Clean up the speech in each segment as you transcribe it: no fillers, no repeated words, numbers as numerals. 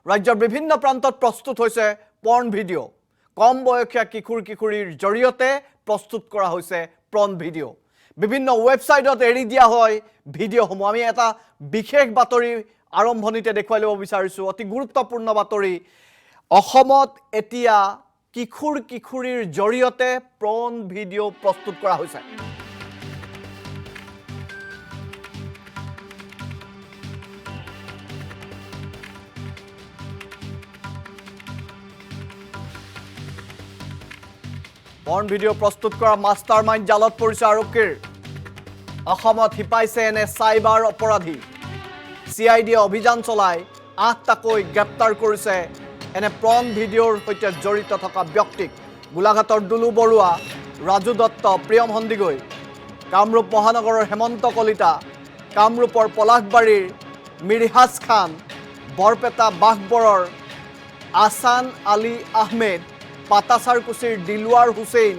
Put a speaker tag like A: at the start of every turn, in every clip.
A: ৰাজ্যৰ বিভিন্ন প্ৰান্তত প্ৰস্তুত হৈছে পৰ্ন ভিডিঅ' কম বয়সীয়া কিশোৰীৰ জৰিয়তে প্ৰস্তুত কৰা হৈছে পৰ্ন ভিডিঅ' বিভিন্ন ৱেবছাইটত এৰি দিয়া হয় ভিডিঅ'সমূহ আমি এটা বিশেষ বাতৰি আৰম্ভণিতে দেখুৱাই ল'ব বিচাৰিছো অতি গুৰুত্বপূৰ্ণ বাতৰি অসমত এতিয়া কিশোৰীৰ জৰিয়তে পৰ্ন ভিডিঅ' প্ৰস্তুত কৰা হৈছে পৰ্ন ভিডিঅ' প্ৰস্তুত কৰা মাষ্টাৰমাইণ্ড জালত পৰিছে আৰক্ষীৰ অসমত হিপাইছে এনে চাইবাৰ অপৰাধী CIDয়ে অভিযান চলাই 8টাকৈ গ্ৰেপ্তাৰ কৰিছে এনে পৰ্ন ভিডিঅ'ৰ সৈতে জড়িত থকা ব্যক্তিক গোলাঘাটৰ দুলু বৰুৱা ৰাজু দত্ত প্ৰিয়ম হন্দিগৈ কামৰূপ মহানগৰৰ হেমন্ত কলিতা কামৰূপৰ পলাশবাৰীৰ মিৰহাজ খান বৰপেটা বাঘবৰৰ আসান আলী আহমেদ পাতাচাৰকুছিৰ দিলৱাৰ হুছেইন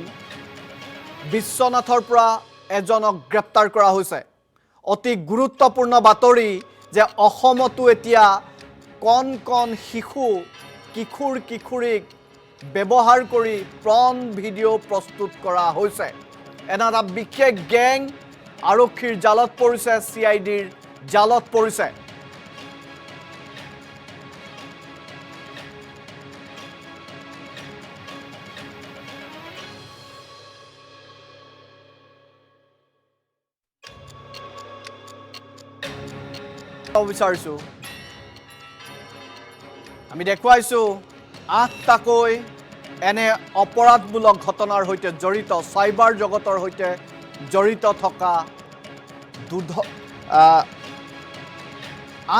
A: বিশ্বনাথৰ পৰা এজনক গ্ৰেপ্তাৰ কৰা হৈছে অতি গুৰুত্বপূৰ্ণ বাতৰি যে অসমতো এতিয়া কণ শিশু কিশোৰীক ব্যৱহাৰ কৰি পৰ্ন ভিডিঅ' প্ৰস্তুত কৰা হৈছে এটা বিশেষ গেং আৰক্ষীৰ জালত পৰিছে CIDৰ জালত পৰিছে বিচাৰিছো আমি দেখুৱাইছো 8টাকৈ এনে অপৰাধমূলক ঘটনাৰ সৈতে জড়িত সাইবাৰ জগতৰ সৈতে জড়িত থকা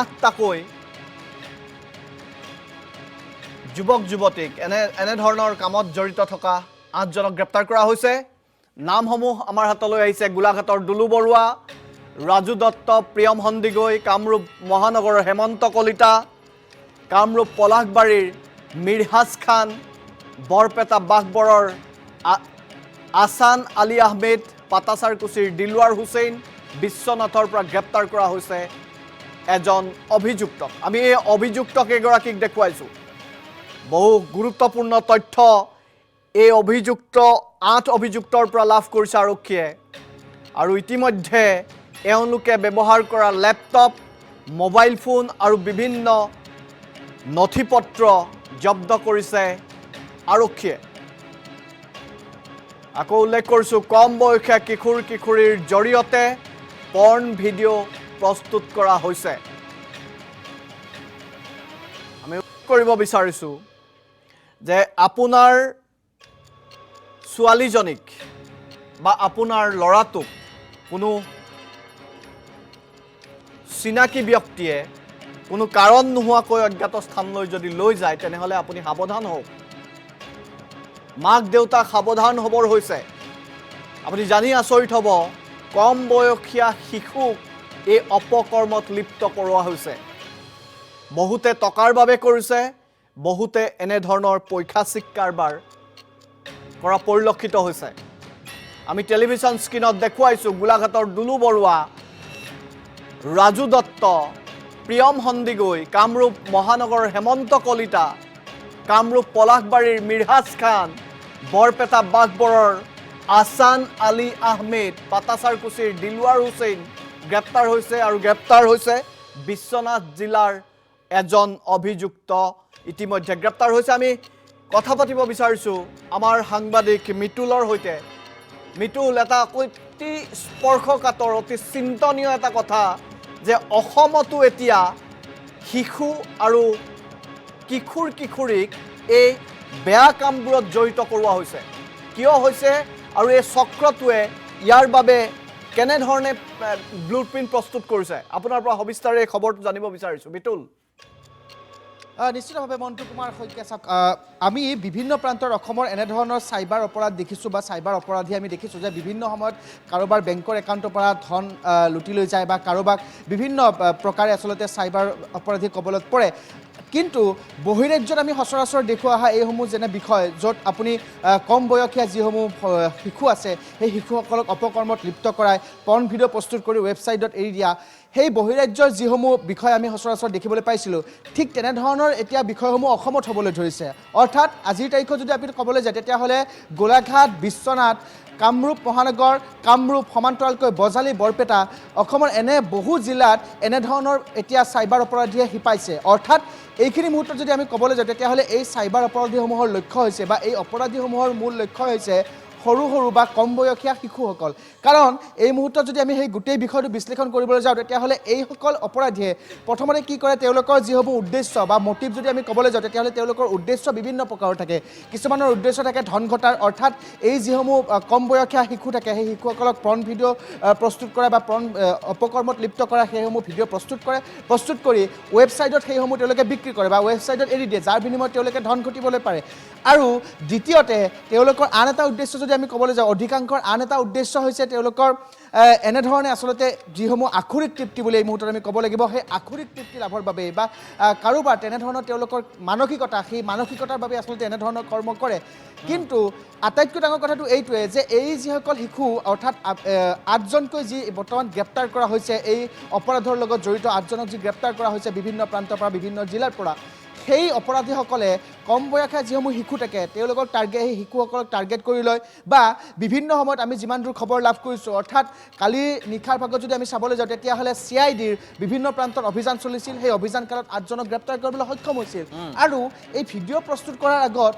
A: 8টাকৈ যুৱক যুৱতীক এনে ধৰণৰ কামত জড়িত থকা 8জনক গ্ৰেপ্তাৰ কৰা হৈছে নামসমূহ আমাৰ হাতলৈ আহিছে গোলাঘাটৰ দুলু বৰুৱা ৰাজু দত্ত প্ৰিয়ম হন্দিগৈ কামৰূপ মহানগৰৰ হেমন্ত কলিতা কামৰূপ পলাশবাৰীৰ মিৰহাজ খান বৰপেটা বাঘবৰৰ আসান আলী আহমেদ পাতাচাৰকুছিৰ দিলৱাৰ হুছেইন বিশ্বনাথৰ পৰা গ্ৰেপ্তাৰ কৰা হৈছে এজন অভিযুক্তক আমি এই অভিযুক্তক এগৰাকীক দেখুৱাইছো বহু গুৰুত্বপূৰ্ণ তথ্য এই অভিযুক্ত 8 অভিযুক্তৰ পৰা লাভ কৰিছে আৰক্ষীয়ে আৰু ইতিমধ্যে এওঁলোকে ব্যৱহাৰ কৰা ল্যাপটপ মোবাইল ফোন আৰু বিভিন্ন নথিপত্ৰ জব্দ কৰিছে আৰক্ষীয়ে আকৌ উল্লেখ কৰিছো কম বয়সীয়া কিশোৰীৰ জৰিয়তে পৰ্ন ভিডিঅ' প্ৰস্তুত কৰা হৈছে আমি কৰিব বিচাৰিছো যে আপোনাৰ ছোৱালীজনীক বা আপোনাৰ ল'ৰাটোক কোনো চিনাকি ব্যক্তিয়ে কোনো কাৰণ নোহোৱাকৈ অজ্ঞাত স্থানলৈ যদি লৈ যায় তেনেহলে আপুনি সাৱধান হওক মাক দেউতা সাৱধান হ'বৰ হৈছে আপুনি জানি আচৰিত হ'ব কম বয়সীয়া শিশুক এই অপকৰ্মত লিপ্ত কৰোৱা হৈছে বহুতে টকাৰ বাবে কৰিছে বহুতে এনে ধৰণৰ পৈশাচিক কাৰবাৰ কৰা পৰিলক্ষিত হৈছে আমি টেলিভিছন স্ক্ৰীনত দেখুৱাইছো গোলাঘাটৰ দুলু বৰুৱা ৰাজু দত্ত প্ৰিয়ম হন্দিগৈ কামৰূপ মহানগৰৰ হেমন্ত কলিতা কামৰূপ পলাশবাৰীৰ মিৰহাজ খান বৰপেটা বাঘবৰৰ আসান আলী আহমেদ পাতাচাৰকুছিৰ দিলৱাৰ হুছেইন গ্ৰেপ্তাৰ হৈছে বিশ্বনাথ জিলাৰ এজন অভিযুক্ত ইতিমধ্যে গ্ৰেপ্তাৰ হৈছে আমি কথা পাতিব বিচাৰিছো আমাৰ সাংবাদিক মিতুলৰ সৈতে মিতুল এটা অতি স্পৰ্শকাতৰ অতি চিন্তনীয় এটা কথা যে অসমতো এতিয়া শিশু আৰু কিশোৰীক এই বেয়া কামবোৰত জড়িত কৰোৱা হৈছে কিয় হৈছে আৰু এই চক্ৰটোৱে ইয়াৰ বাবে কেনে ধৰণে ব্লুপ্ৰিন্ট প্ৰস্তুত কৰিছে আপোনাৰ পৰা সবিস্তাৰে এই খবৰটো জানিব বিচাৰিছো মিতুল
B: নিশ্চিতভাৱে মন্টু কুমাৰ শইকীয়া চাওক আমি বিভিন্ন প্ৰান্তৰ অসমৰ এনে ধৰণৰ চাইবাৰ অপৰাধ দেখিছোঁ বা চাইবাৰ অপৰাধী আমি দেখিছোঁ যে বিভিন্ন সময়ত কাৰোবাৰ বেংকৰ একাউণ্টৰ পৰা ধন লুটি লৈ যায় বা কাৰোবাক বিভিন্ন প্ৰকাৰে আচলতে চাইবাৰ অপৰাধী কবলত পৰে কিন্তু বহিৰাজ্যত আমি সচৰাচৰ দেখুওৱা অহা এইসমূহ যেনে বিষয় য'ত আপুনি কম বয়সীয়া যিসমূহ শিশু আছে সেই শিশুসকলক অপকৰ্মত লিপ্ত কৰাই পৰ্ণ ভিডিঅ' প্ৰস্তুত কৰি ৱেবছাইটত এৰি দিয়া সেই বহিৰাজ্যৰ যিসমূহ বিষয় আমি সচৰাচৰ দেখিবলৈ পাইছিলোঁ ঠিক তেনেধৰণৰ এতিয়া বিষয়সমূহ অসমত হ'বলৈ ধৰিছে অৰ্থাৎ আজিৰ তাৰিখত যদি আপুনি ক'বলৈ যায় তেতিয়াহ'লে গোলাঘাট বিশ্বনাথ কামৰূপ মহানগৰ কামৰূপ সমান্তৰালকৈ বজালী বৰপেটা অসমৰ এনে বহু জিলাত এনেধৰণৰ এতিয়া চাইবাৰ অপৰাধীয়ে শিপাইছে অৰ্থাৎ এইখিনি মুহূৰ্তত যদি আমি ক'বলৈ যাওঁ তেতিয়াহ'লে এই চাইবাৰ অপৰাধীসমূহৰ লক্ষ্য হৈছে বা এই অপৰাধীসমূহৰ মূল লক্ষ্য হৈছে সৰু সৰু বা কম বয়সীয়া শিশুসকল কাৰণ এই মুহূৰ্তত যদি আমি সেই গোটেই বিষয়টো বিশ্লেষণ কৰিবলৈ যাওঁ তেতিয়াহ'লে এইসকল অপৰাধীয়ে প্ৰথমতে কি কৰে তেওঁলোকৰ যিসমূহ উদ্দেশ্য বা মটিভ যদি আমি ক'বলৈ যাওঁ তেতিয়াহ'লে তেওঁলোকৰ উদ্দেশ্য বিভিন্ন প্ৰকাৰৰ থাকে কিছুমানৰ উদ্দেশ্য থাকে ধন ঘটাৰ অৰ্থাৎ এই যিসমূহ কম বয়সীয়া শিশু থাকে সেই শিশুসকলক পৰ্ণ ভিডিঅ' প্ৰস্তুত কৰা বা পৰ্ণ অপকৰ্মত লিপ্ত কৰা সেইসমূহ ভিডিঅ' প্ৰস্তুত কৰি ৱেবছাইটত সেইসমূহ তেওঁলোকে বিক্ৰী কৰে বা ৱেবছাইটত এৰি দিয়ে যাৰ বিনিময়ত তেওঁলোকে ধন ঘটিবলৈ পাৰে আৰু দ্বিতীয়তে তেওঁলোকৰ আন এটা উদ্দেশ্য যদি আমি ক'বলৈ যাওঁ অধিকাংশৰ আন এটা উদ্দেশ্য হৈছে তেওঁলোকৰ এনেধৰণে আচলতে যিসমূহ আখৰিক তৃপ্তি বুলি এই মুহূৰ্তত আমি ক'ব লাগিব সেই আখৰিক তৃপ্তি লাভৰ বাবে বা কাৰোবাৰ তেনেধৰণৰ তেওঁলোকৰ মানসিকতা সেই মানসিকতাৰ বাবে আচলতে এনেধৰণৰ কৰ্ম কৰে কিন্তু আটাইতকৈ ডাঙৰ কথাটো এইটোৱে যে এই যিসকল শিশু অৰ্থাৎ 8জনকৈ যি বৰ্তমান গ্ৰেপ্তাৰ কৰা হৈছে এই অপৰাধৰ লগত জড়িত 8জনক যি গ্ৰেপ্তাৰ কৰা হৈছে বিভিন্ন প্ৰান্তৰ পৰা বিভিন্ন জিলাৰ পৰা সেই অপৰাধীসকলে কম বয়সীয়া যিসমূহ শিশু থাকে তেওঁলোকক সেই শিশুসকলক টাৰ্গেট কৰি লয় বা বিভিন্ন সময়ত আমি যিমান দূৰ খবৰ লাভ কৰিছোঁ অৰ্থাৎ কালি নিশাৰ ভাগত যদি আমি চাবলৈ যাওঁ তেতিয়াহ'লে CIDৰ বিভিন্ন প্ৰান্তত অভিযান চলিছিল সেই অভিযান কালত 8জনক গ্ৰেপ্তাৰ কৰিবলৈ সক্ষম হৈছিল আৰু এই ভিডিঅ' প্ৰস্তুত কৰাৰ আগত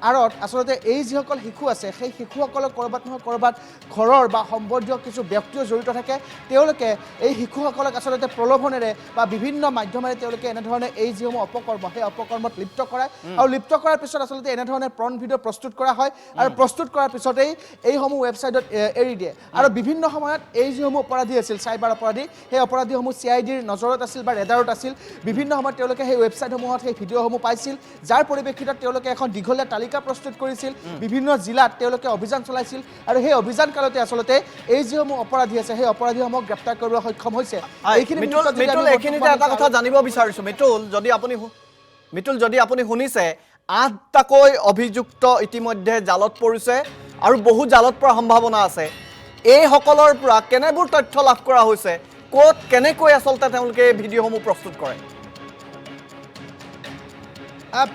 B: আঁৰত আচলতে এই যিসকল শিশু আছে সেই শিশুসকলক ক'ৰবাত নহয় ক'ৰবাত ঘৰৰ বা সম্বন্ধীয় কিছু ব্যক্তিও জড়িত থাকে তেওঁলোকে এই শিশুসকলক আচলতে প্ৰলোভনেৰে বা বিভিন্ন মাধ্যমেৰে তেওঁলোকে এনেধৰণে এই যিসমূহ অপকৰ্ম সেই অপকৰ্মত লিপ্ত কৰায় আৰু লিপ্ত কৰাৰ পিছত আচলতে এনেধৰণে পৰ্ণ ভিডিঅ' প্ৰস্তুত কৰা হয় আৰু প্ৰস্তুত কৰাৰ পিছতেই এইসমূহ ৱেবছাইটত এৰি দিয়ে আৰু বিভিন্ন সময়ত এই যিসমূহ অপৰাধী আছিল চাইবাৰ অপৰাধী সেই অপৰাধীসমূহ CIDৰ নজৰত আছিল বা ৰেডাৰত আছিল বিভিন্ন সময়ত তেওঁলোকে সেই ৱেবছাইটসমূহত সেই ভিডিঅ'সমূহ পাইছিল যাৰ পৰিপ্ৰেক্ষিতত তেওঁলোকে এখন দীঘলীয়া তালিকা প্ৰস্তুত কৰিছিল বিভিন্ন জিলাত তেওঁলোকে অভিযান চলাইছিল আৰু সেই অভিযান কালতে আচলতে এই যিসমূহ অপৰাধী আছে সেই অপৰাধীসমূহক গ্ৰেপ্তাৰ কৰিবলৈ সক্ষম হৈছে
A: এইখিনিতে এটা কথা জানিব বিচাৰিছোঁ মিতুল যদি আপুনি শুনিছে 8টাকৈ অভিযুক্ত ইতিমধ্যে জালত পৰিছে আৰু বহু জালত পৰাৰ সম্ভাৱনা আছে এইসকলৰ পৰা কেনেবোৰ তথ্য লাভ কৰা হৈছে ক'ত কেনেকৈ আচলতে তেওঁলোকে ভিডিঅ'সমূহ প্ৰস্তুত কৰে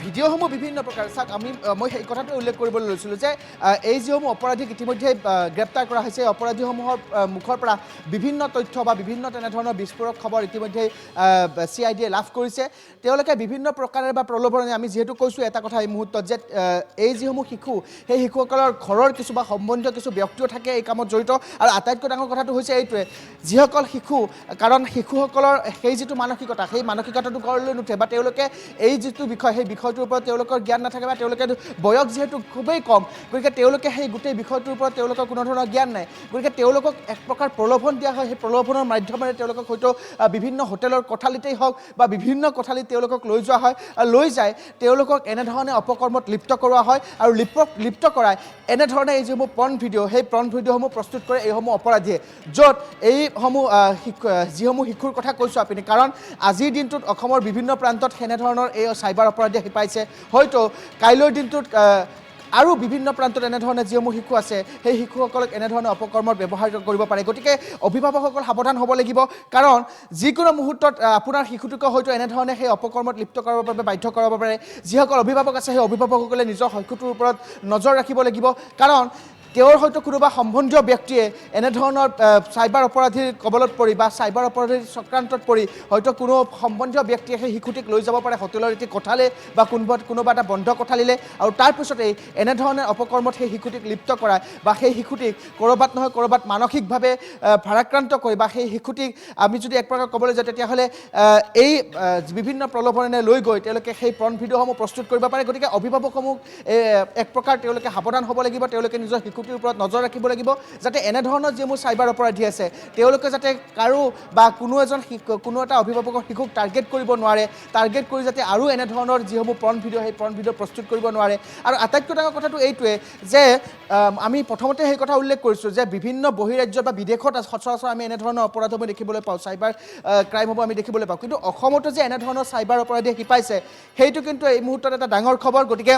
B: ভিডিঅ'সমূহ বিভিন্ন প্ৰকাৰ চাওক মই সেই কথাটো উল্লেখ কৰিবলৈ লৈছিলোঁ যে এই যিসমূহ অপৰাধীক ইতিমধ্যে গ্ৰেপ্তাৰ কৰা হৈছে অপৰাধীসমূহৰ মুখৰ পৰা বিভিন্ন তথ্য বা বিভিন্ন তেনেধৰণৰ বিস্ফোৰক খবৰ ইতিমধ্যে CIDয়ে লাভ কৰিছে তেওঁলোকে বিভিন্ন প্ৰকাৰে বা প্ৰলোভনে আমি যিহেতু কৈছোঁ এটা কথা এই মুহূৰ্তত যে এই যিসমূহ শিশু সেই শিশুসকলৰ ঘৰৰ কিছু বা সম্বন্ধীয় কিছু ব্যক্তিও থাকে এই কামত জড়িত আৰু আটাইতকৈ ডাঙৰ কথাটো হৈছে এইটোৱে যিসকল শিশু কাৰণ শিশুসকলৰ সেই যিটো মানসিকতা সেই মানসিকতাটো গঢ়লৈ নুঠে বা তেওঁলোকে এই যিটো বিষয় সেই বিষয়টোৰ ওপৰত তেওঁলোকৰ জ্ঞান নাথাকে বা তেওঁলোকে বয়স যিহেতু খুবেই কম গতিকে তেওঁলোকে সেই গোটেই বিষয়টোৰ ওপৰত তেওঁলোকৰ কোনো ধৰণৰ জ্ঞান নাই গতিকে তেওঁলোকক এক প্ৰকাৰ প্ৰলোভন দিয়া হয় সেই প্ৰলোভনৰ মাধ্যমেৰে তেওঁলোকক হয়তো বিভিন্ন হোটেলৰ কোঠালিতেই হওক বা বিভিন্ন কোঠালিত তেওঁলোকক লৈ যোৱা হয় আৰু লৈ যায় তেওঁলোকক এনেধৰণে অপকৰ্মত লিপ্ত কৰোৱা হয় আৰু লিপ্ত কৰাই এনেধৰণে এই যিসমূহ পৰ্ণ ভিডিঅ' সেই পৰ্ণ ভিডিঅ'সমূহ প্ৰস্তুত কৰে এইসমূহ অপৰাধীয়ে য'ত এইসমূহ যিসমূহ শিশুৰ কথা কৈছোঁ আপুনি কাৰণ আজিৰ দিনটোত অসমৰ বিভিন্ন প্ৰান্তত সেনেধৰণৰ এই চাইবাৰ অপৰাধীয়ে শিপাইছে হয়তো কাইলৈৰ দিনটোত আৰু বিভিন্ন প্ৰান্তত এনেধৰণে যিসমূহ শিশু আছে সেই শিশুসকলক এনেধৰণে অপকৰ্মত ব্যৱহাৰ কৰিব পাৰে গতিকে অভিভাৱকসকল সাৱধান হ'ব লাগিব কাৰণ যিকোনো মুহূৰ্তত আপোনাৰ শিশুটোকে হয়তো এনেধৰণে সেই অপকৰ্মত লিপ্ত কৰাৰ বাবে বাধ্য কৰাব পাৰে যিসকল অভিভাৱক আছে সেই অভিভাৱকসকলে নিজৰ শিশুটোৰ ওপৰত নজৰ ৰাখিব লাগিব কাৰণ তেওঁৰ হয়তো কোনোবা সম্বন্ধীয় ব্যক্তিয়ে এনেধৰণৰ চাইবাৰ অপৰাধীৰ কবলত পৰি বা চাইবাৰ অপৰাধীৰ চক্ৰান্তত পৰি হয়তো কোনো সম্বন্ধীয় ব্যক্তিয়ে সেই শিশুটিক লৈ যাব পাৰে হোটেলৰ এটি কোঠালে বা কোনোবা এটা বন্ধ কোঠালিলে আৰু তাৰপিছতেই এনেধৰণৰ অপকৰ্মত সেই শিশুটিক লিপ্ত কৰায় বা সেই শিশুটিক ক'ৰবাত নহয় ক'ৰবাত মানসিকভাৱে ভাৰাক্ৰান্ত কৰি বা সেই শিশুটিক আমি যদি এক প্ৰকাৰ ক'বলৈ যাওঁ তেতিয়াহ'লে এই বিভিন্ন প্ৰলোভনেৰে লৈ গৈ তেওঁলোকে সেই পৰ্ণ ভিডিঅ'সমূহ প্ৰস্তুত কৰিব পাৰে গতিকে অভিভাৱকসমূহ এক প্ৰকাৰ তেওঁলোকে সাৱধান হ'ব লাগিব তেওঁলোকে নিজৰ শিশুটিৰ ওপৰত নজৰ ৰাখিব লাগিব যাতে এনেধৰণৰ যিসমূহ চাইবাৰ অপৰাধী আছে তেওঁলোকে যাতে কাৰো বা কোনো এটা অভিভাৱকৰ শিশুক টাৰ্গেট কৰিব নোৱাৰে, টাৰ্গেট কৰি যাতে আৰু এনেধৰণৰ যিসমূহ পৰ্ণ ভিডিঅ' সেই পৰ্ণ ভিডিঅ' প্ৰস্তুত কৰিব নোৱাৰে। আৰু আটাইতকৈ ডাঙৰ কথাটো এইটোৱে যে আমি প্ৰথমতে সেই কথা উল্লেখ কৰিছোঁ যে বিভিন্ন বহিৰাজ্য বা বিদেশত সচৰাচৰ আমি এনেধৰণৰ অপৰাধসমূহ দেখিবলৈ পাওঁ, চাইবাৰ ক্ৰাইমসমূহ আমি দেখিবলৈ পাওঁ, কিন্তু অসমতো যে এনেধৰণৰ চাইবাৰ অপৰাধীয়ে শিপাইছে সেইটো কিন্তু এই মুহূৰ্তত এটা ডাঙৰ খবৰ। গতিকে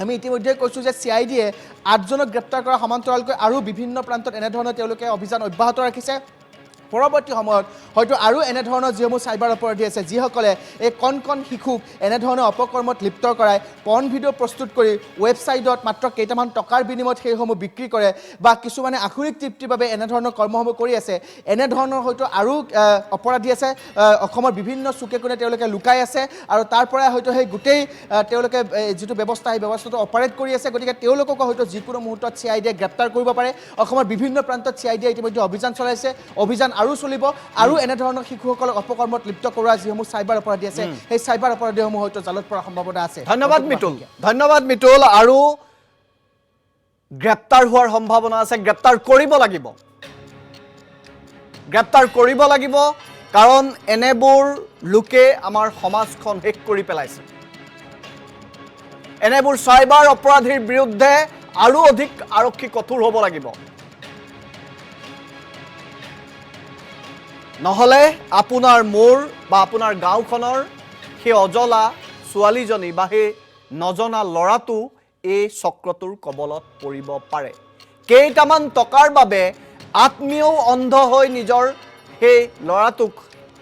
B: আমি ইতিমধ্যে কৈছোঁ যে CID-য়ে 8জনক গ্ৰেপ্তাৰ কৰা সমান্তৰালকৈ আৰু বিভিন্ন প্ৰান্তত এনেধৰণৰ তেওঁলোকে অভিযান অব্যাহত ৰাখিছে। পৰৱৰ্তী সময়ত হয়তো আৰু এনেধৰণৰ যিসমূহ চাইবাৰ অপৰাধী আছে যিসকলে এই কণ শিশুক এনেধৰণৰ অপকৰ্মত লিপ্ত কৰাই পৰ্ণ ভিডিঅ' প্ৰস্তুত কৰি ৱেবছাইটত মাত্ৰ কেইটামান টকাৰ বিনিময়ত সেইসমূহ বিক্ৰী কৰে বা কিছুমানে আখৰিক তৃপ্তিৰ বাবে এনেধৰণৰ কৰ্মসমূহ কৰি আছে। এনেধৰণৰ হয়তো আৰু অপৰাধী আছে অসমৰ বিভিন্ন চুকে কোণে তেওঁলোকে লুকাই আছে আৰু তাৰ পৰাই হয়তো সেই গোটেই তেওঁলোকে যিটো ব্যৱস্থা সেই ব্যৱস্থাটো অপাৰেট কৰি আছে। গতিকে তেওঁলোককো হয়তো যিকোনো মুহূৰ্তত CID-য়ে গ্ৰেপ্তাৰ কৰিব পাৰে। অসমৰ বিভিন্ন প্ৰান্তত CID-য়ে ইতিমধ্যে অভিযান চলাইছে, অভিযান আৰু চলিব আৰু এনেধৰণৰ শিশুসকলক অপকৰ্মত লিপ্ত কৰোৱা যিসমূহ চাইবাৰ অপৰাধী আছে সেই চাইবাৰ অপৰাধীসমূহ হয়তো জালত পৰাৰ সম্ভাৱনা আছে।
A: ধন্যবাদ মিতুল। আৰু গ্ৰেপ্তাৰ হোৱাৰ সম্ভাৱনা আছে, গ্ৰেপ্তাৰ কৰিব লাগিব কাৰণ এনেবোৰ লোকে আমাৰ সমাজখন শেষ কৰি পেলাইছে। এনেবোৰ চাইবাৰ অপৰাধীৰ বিৰুদ্ধে আৰু অধিক আৰক্ষী কঠোৰ হ'ব লাগিব, নহ'লে আপোনাৰ মোৰ বা আপোনাৰ গাঁওখনৰ সেই অজলা ছোৱালীজনী বা সেই নজনা ল'ৰাটো এই চক্ৰটোৰ কবলত পৰিব পাৰে। কেইটামান টকাৰ বাবে আত্মীয়ও অন্ধ হৈ নিজৰ সেই ল'ৰাটোক,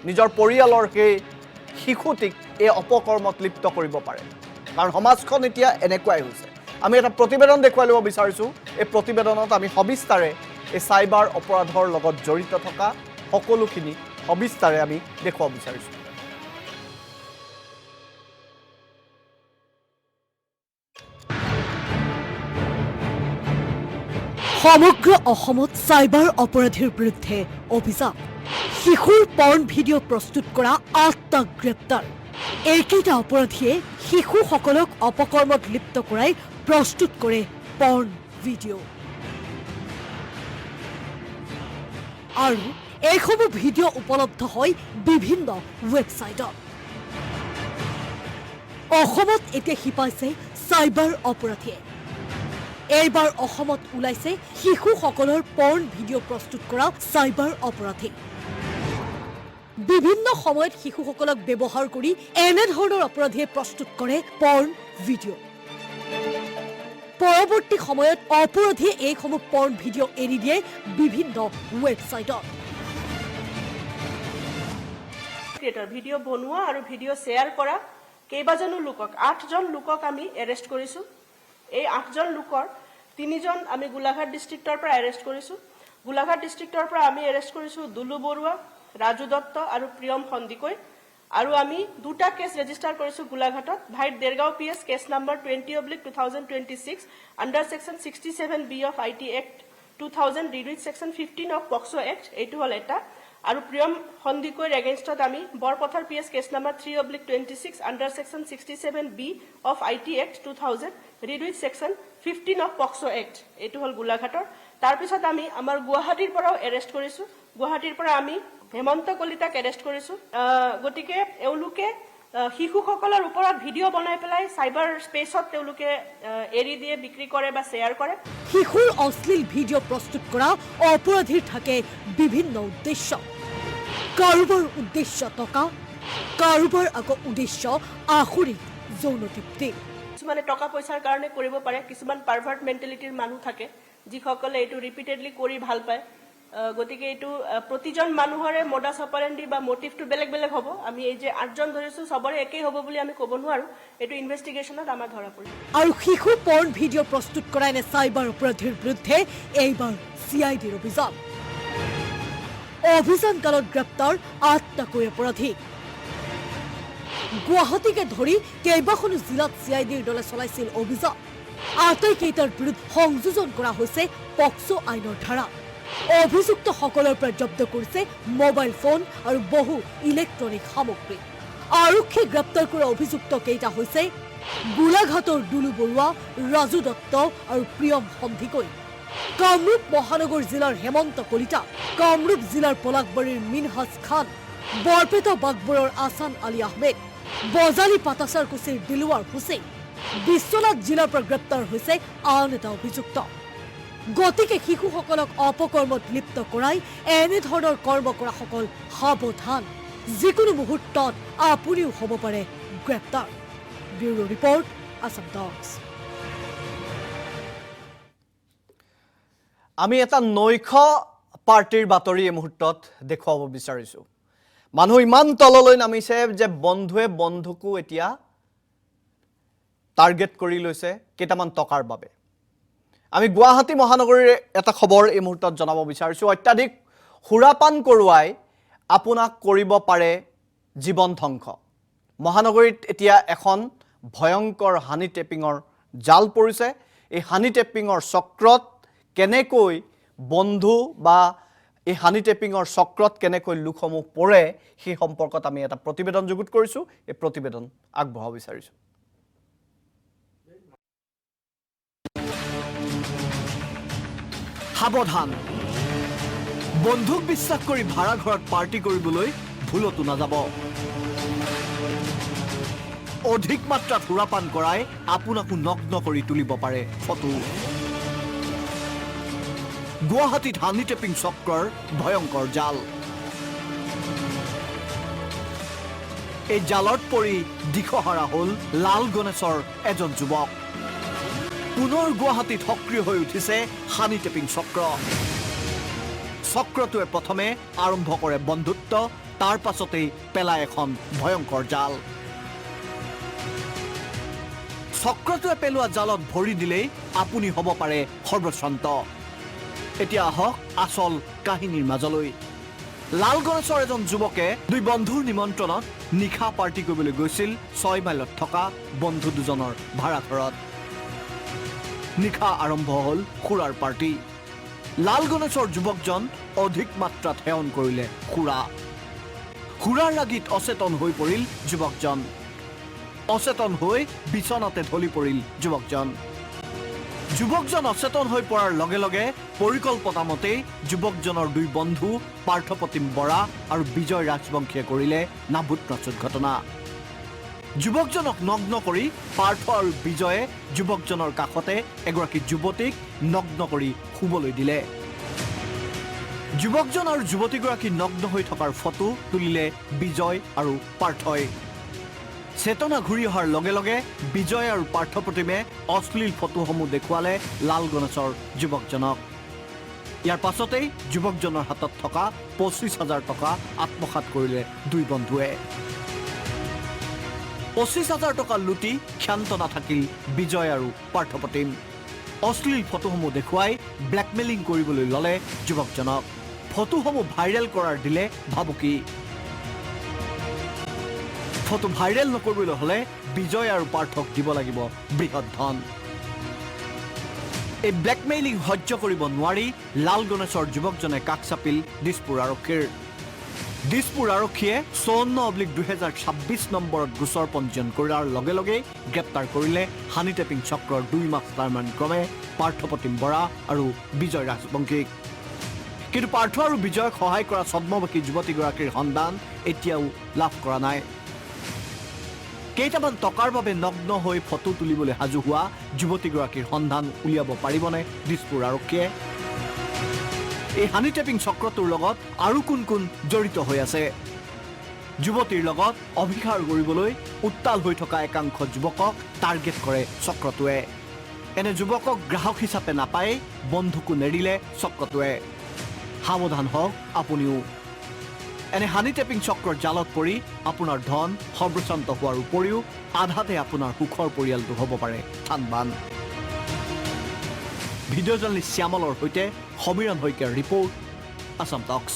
A: নিজৰ পৰিয়ালৰ সেই শিশুটিক এই অপকৰ্মত লিপ্ত কৰিব পাৰে। কাৰণ সমাজখন এতিয়া এনেকুৱাই হৈছে। আমি এটা প্ৰতিবেদন দেখুৱাই ল'ব বিচাৰিছোঁ। এই প্ৰতিবেদনত আমি সবিস্তাৰে এই চাইবাৰ অপৰাধৰ লগত জড়িত থকা সকলোখিনি সবিস্তাৰে আমি দেখুৱাব বিচাৰিছোঁ।
C: সমগ্ৰ অসমত চাইবাৰ অপৰাধীৰ বিৰুদ্ধে অভিযান। শিশুৰ পৰ্ণ ভিডিঅ' প্ৰস্তুত কৰা 8টা গ্ৰেপ্তাৰ। এইকেইটা অপৰাধীয়ে শিশুসকলক অপকৰ্মত লিপ্ত কৰাই প্ৰস্তুত কৰে পৰ্ণ ভিডিঅ'। আৰু এইসমূহ ভিডিঅ' উপলব্ধ হয় বিভিন্ন ৱেবছাইটত। অসমত এতিয়া শিপাইছে চাইবাৰ অপৰাধীয়ে। এইবাৰ অসমত ওলাইছে শিশুসকলৰ পৰ্ণ ভিডিঅ' প্ৰস্তুত কৰা চাইবাৰ অপৰাধী। বিভিন্ন সময়ত শিশুসকলক ব্যৱহাৰ কৰি এনেধৰণৰ অপৰাধীয়ে প্ৰস্তুত কৰে পৰ্ণ ভিডিঅ'। পৰৱৰ্তী সময়ত অপৰাধীয়ে এইসমূহ পৰ্ণ ভিডিঅ' এৰি দিয়ে বিভিন্ন ৱেবছাইটত।
D: ভিডিঅ' বনোৱা আৰু ভিডিঅ' শ্বেয়াৰ কৰা কেইবাজনো লোকক 8জন লোকক আমি এৰেষ্ট কৰিছোঁ। এই 8জন লোকৰ 3জন আমি গোলাঘাট ডিষ্ট্ৰিক্টৰ পৰা এৰেষ্ট কৰিছোঁ। গোলাঘাট ডিষ্ট্ৰিক্টৰ পৰা আমি এৰেষ্ট কৰিছোঁ দুলু বৰুৱা, ৰাজু দত্ত আৰু প্ৰিয়ম সন্দিকৈ। আৰু আমি 2টা কেছ ৰেজিষ্টাৰ কৰিছোঁ গোলাঘাটত। ভাইট Dergaon PS case number 20/2026 under section 67B of IT Act 2000 read section 15 of POCSO act, এইটো হ'ল এটা। আৰু প্ৰিয়ম সন্দিকৈৰ এগেইনষ্টত আমি Borpathar PS case number 3/26 under section 67B of IT Act 2000 read section 15 of POCSO act, এইটো হ'ল গোলাঘাটৰ। তাৰপিছত আমি আমাৰ গুৱাহাটীৰ পৰাও এৰেষ্ট কৰিছোঁ। গুৱাহাটীৰ পৰা আমি হেমন্ত কলিতাক এৰেষ্ট কৰিছোঁ। গতিকে এওঁলোকে শিশুসকলৰ ওপৰত ভিডিঅ' বনাই পেলাই চাইবাৰ স্পেচত তেওঁলোকে এৰি দিয়ে, বিক্ৰী কৰে বা শ্বেয়াৰ কৰে।
C: শিশুৰ অশ্লীল ভিডিঅ' প্ৰস্তুত কৰা অপৰাধীৰ থাকে বিভিন্ন উদ্দেশ্য। কাৰোবাৰ উদ্দেশ্য টকা, কাৰোবাৰ আকৌ উদ্দেশ্য আখৰিক যৌন তৃপ্তি।
D: কিছুমানে টকা পইচাৰ কাৰণে কৰিব পাৰে, কিছুমান পাৰভাৰ্ট মেণ্টেলিটিৰ মানুহ থাকে যিসকলে এইটো ৰিপিটেডলি কৰি ভাল পায়। গতিকে এইটো প্ৰতিজন মানুহৰে মডাছ অপাৰেণ্ডি বা মটিভটো বেলেগ বেলেগ হ'ব। আমি এই যে 8জন ধৰিছোঁ চবৰে একেই হ'ব বুলি আমি ক'ব নোৱাৰোঁ। এইটো ইনভেষ্টিগেশ্যনত আমাৰ ধৰা পৰিছে।
C: আৰু শিশু পৰ্ণ ভিডিঅ' প্ৰস্তুত কৰা এনে চাইবাৰ অপৰাধীৰ বিৰুদ্ধে এইবাৰ CIDৰ অভিযান। অভিযানকালত গ্ৰেপ্তাৰ 8টাকৈ অপৰাধী। গুৱাহাটীকে ধৰি কেইবাখনো জিলাত CIDৰ দলে চলাইছিল অভিযান। আটাইকেইটাৰ বিৰুদ্ধে সংযোজন কৰা হৈছে পক্সো আইনৰ ধাৰা। অভিযুক্তসকলৰ পৰা জব্দ কৰিছে মোবাইল ফোন আৰু বহু ইলেক্ট্ৰনিক সামগ্ৰী। আৰক্ষীয়ে গ্ৰেপ্তাৰ কৰা অভিযুক্ত কেইটা হৈছে গোলাঘাটৰ দুলু বৰুৱা, ৰাজু দত্ত আৰু প্ৰিয়ম সন্দিকৈ। কামৰূপ মহানগৰ জিলাৰ হেমন্ত কলিতা, কামৰূপ জিলাৰ পলাকবাৰীৰ মিনহাজ খান, বৰপেটা বাগবৰৰ আছান আলী আহমেদ, বজালী পাটাচাৰকুছিৰ দিলৱাৰ হুছেইন, বিশ্বনাথ জিলাৰ পৰা গ্ৰেপ্তাৰ হৈছে আন এটা অভিযুক্ত। গতিকে শিশুসকলক অপকৰ্মত লিপ্ত কৰাই এনেধৰণৰ কৰ্ম কৰাসকল সাৱধান, যিকোনো মুহূৰ্তত আপুনিও হ'ব পাৰে গ্ৰেপ্তাৰ। ব্যুৰো ৰিপৰ্ট, আছাম টক্স।
A: আমি এটা নৈশ পাৰ্টিৰ বাতৰি এই মুহূৰ্তত দেখুৱাব বিচাৰিছোঁ। মানুহ ইমান তললৈ নামিছে যে বন্ধুৱে বন্ধুকো এতিয়া টাৰ্গেট কৰি লৈছে কেইটামান টকাৰ বাবে। আমি গুৱাহাটী মহানগৰীৰ এটা খবৰ এই মুহূৰ্তত জনাব বিচাৰিছোঁ। অত্যাধিক সুৰাপান কৰোৱাই আপোনাক কৰিব পাৰে জীৱন ধ্বংস। মহানগৰীত এতিয়া এখন ভয়ংকৰ হানি টেপিঙৰ জাল পৰিছে। এই হানি টেপিঙৰ চক্ৰত কেনেকৈ বন্ধু বা এই হানি টেপিঙৰ চক্ৰত কেনেকৈ লোকসমূহ পৰে সেই সম্পৰ্কত আমি এটা প্ৰতিবেদন যুগুত কৰিছোঁ। এই প্ৰতিবেদন আগবঢ়াব বিচাৰিছোঁ। সাৱধান, বন্ধুক বিশ্বাস কৰি ভাড়া ঘৰত পাৰ্টি কৰিবলৈ ভুলতো নাযাব। অধিক মাত্ৰাত সুৰাপান কৰাই আপোনাকো নগ্ন কৰি তুলিব পাৰে ফটো। গুৱাহাটীত হানি টেপিং চক্ৰৰ ভয়ংকৰ জাল। এই জালত পৰি দিশহাৰা হ'ল লাল গণেশৰ এজন যুৱক। পুনৰ গুৱাহাটীত সক্ৰিয় হৈ উঠিছে হানি টেপিং চক্ৰ। চক্ৰটোৱে প্ৰথমে আৰম্ভ কৰে বন্ধুত্ব, তাৰ পাছতেই পেলায় এখন ভয়ংকৰ জাল। চক্ৰটোৱে পেলোৱা জালত ভৰি দিলেই আপুনি হ'ব পাৰে সৰ্বশ্ৰান্ত। এতিয়া আহক আচল কাহিনীৰ মাজলৈ। লাল গণেশৰ এজন যুৱকে দুই বন্ধুৰ নিমন্ত্ৰণত নিশা পাৰ্টি কৰিবলৈ গৈছিল 6 মাইলত থকা বন্ধু দুজনৰ ভাড়াঘৰত। নিশা আৰম্ভ হ'ল সুৰাৰ পাৰ্টি। লাল গণেশৰ যুৱকজন অধিক মাত্ৰাত সেৱন কৰিলে সুৰাৰ লাগীত অচেতন হৈ পৰিল যুৱকজন। অচেতন হৈ বিচনাতে ঢলি পৰিল যুৱকজন। যুৱকজন অচেতন হৈ পৰাৰ লগে লগে পৰিকল্পনা মতেই যুৱকজনৰ দুই বন্ধু পাৰ্থপ্ৰতিম বৰা আৰু বিজয় ৰাজবংশীয়ে কৰিলে নাভূত নাচুত ঘটনা। যুৱকজনক নগ্ন কৰি পাৰ্থ আৰু বিজয়ে যুৱকজনৰ কাষতে এগৰাকী যুৱতীক নগ্ন কৰি শুবলৈ দিলে। যুৱকজন আৰু যুৱতীগৰাকী নগ্ন হৈ থকাৰ ফটো তুলিলে বিজয় আৰু পাৰ্থই। চেতনা ঘূৰি অহাৰ লগে লগে বিজয় আৰু পাৰ্থপ্ৰতিমে অশ্লীল ফটোসমূহ দেখুৱালে লাল গণেশৰ যুৱকজনক। ইয়াৰ পাছতেই যুৱকজনৰ হাতত থকা 25,000 টকা আত্মসাৎ কৰিলে দুই বন্ধুৱে। 25,000 টকা লুটি ক্ষান্ত নাথাকিল বিজয় আৰু পাৰ্থপ্ৰতিম। অশ্লীল ফটোসমূহ দেখুৱাই ব্লেকমেইলিং কৰিবলৈ ল'লে যুৱকজনক। ফটোসমূহ ভাইৰেল কৰাৰ দিলে ভাবুকি। ফটো ভাইৰেল নকৰিবলৈ হ'লে বিজয় আৰু পাৰ্থক দিব লাগিব বৃহৎ ধন। এই ব্লেকমেইলিং সহ্য কৰিব নোৱাৰি লাল গণেশৰ যুৱকজনে কাষ চাপিল দিছপুৰ আৰক্ষীৰ। দিছপুৰ আৰক্ষীয়ে 54/2026 নম্বৰত গোচৰ পঞ্জীয়ন কৰাৰ লগে লগেই গ্ৰেপ্তাৰ কৰিলে হানি টেপিং চক্ৰৰ 2 মাষ্টাৰমাইণ্ড ক্ৰমে পাৰ্থপ্ৰতিম বৰা আৰু বিজয় ৰাজবংশীক। কিন্তু পাৰ্থ আৰু বিজয়ক সহায় কৰা ছদ্মবেশী যুৱতীগৰাকীৰ সন্ধান এতিয়াও লাভ কৰা নাই। কেইটামান টকাৰ বাবে নগ্ন হৈ ফটো তুলিবলৈ সাজু হোৱা যুৱতীগৰাকীৰ সন্ধান উলিয়াব পাৰিবনে দিছপুৰ আৰক্ষীয়ে? এই হানি টেপিং চক্ৰটোৰ লগত আৰু কোন কোন জড়িত হৈ আছে? যুৱতীৰ লগত অভিসাৰ কৰিবলৈ উত্তাল হৈ থকা একাংশ যুৱকক টাৰ্গেট কৰে চক্ৰটোৱে। এনে যুৱকক গ্ৰাহক হিচাপে নাপায় বন্ধুকো নেৰিলে চক্ৰটোৱে। সাৱধান হওক আপুনিও। এনে হানি টেপিং চক্ৰৰ জালত পৰি আপোনাৰ ধন সৰ্বশ্ৰান্ত হোৱাৰ উপৰিও আধাতে আপোনাৰ সুখৰ পৰিয়ালটো হ'ব পাৰে থানবান। ভিডিঅ' জাৰ্নেলিষ্ট শ্যামলৰ সৈতে সমীৰণ শইকীয়াৰ ৰিপৰ্ট, আছাম টক্স।